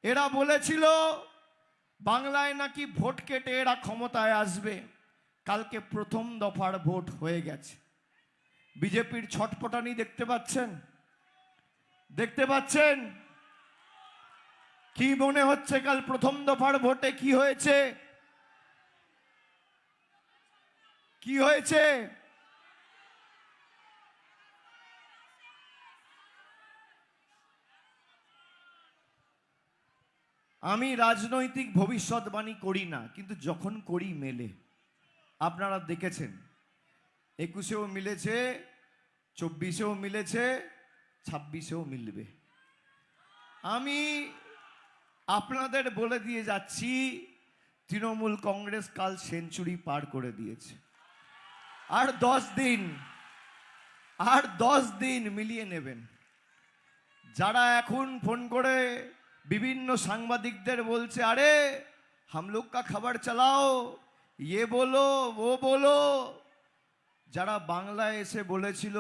এরা বলেছিল বাংলায় নাকি ভোট কেটে এরা ক্ষমতায় আসবে। কালকে প্রথম দফার ভোট হয়ে গেছে। বিজেপির ছটপটানি দেখতে পাচ্ছেন? দেখতে পাচ্ছেন? কি মনে হচ্ছে কাল প্রথম দফার ভোটে কি হয়েছে? কি হয়েছে? আমি রাজনৈতিক ভবিষ্যৎবাণী করি না, কিন্তু যখন করি মেলে। আপনারা দেখেছেন 21-এও মিলেছে, 24-এও মিলেছে, 26-এও মিলবে। আমি আপনাদের বলে দিয়ে যাচ্ছি, তৃণমূল কংগ্রেস কাল সেঞ্চুরি পার করে দিয়েছে। আর 10 দিন মিলিয়ে নেবেন। যারা এখন ফোন করে বিভিন্ন সাংবাদিকদের বলছে আরে हम लोग का खबर चलाओ, ये बोलो वो बोलो, যারা বাংলায় এসে বলেছিল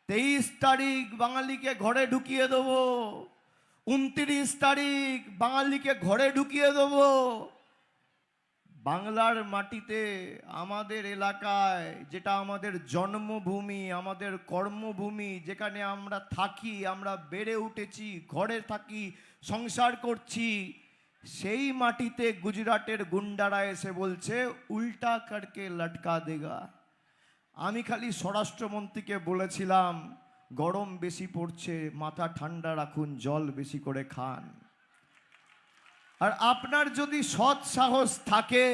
23 তারিখ বাঙালিকে ঘরে ঢুকিয়ে দেবো, 29 তারিখ বাঙালিকে ঘরে ঢুকিয়ে দেবো, বাংলার মাটিতে আমাদের এলাকায়, যেটা আমাদের জন্মভূমি, আমাদের কর্মভূমি, যেখানে আমরা থাকি, আমরা বেড়ে উঠেছি, ঘরে থাকি, সংসার করছি, সেই মাটিতে গুজরাটের গুন্ডারা এসে বলছে উল্টা করকে লটকা দেগা। আমি খালি স্বরাষ্ট্রমন্ত্রীকে বলেছিলাম গরম বেশি পড়ছে, মাথা ঠান্ডা রাখুন, জল বেশি করে খান। আর আপনার যদি সৎ সাহস থাকে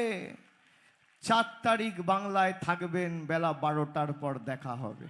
4 তারিখ বাংলায় থাকবেন, বেলা 12টার পর দেখা হবে।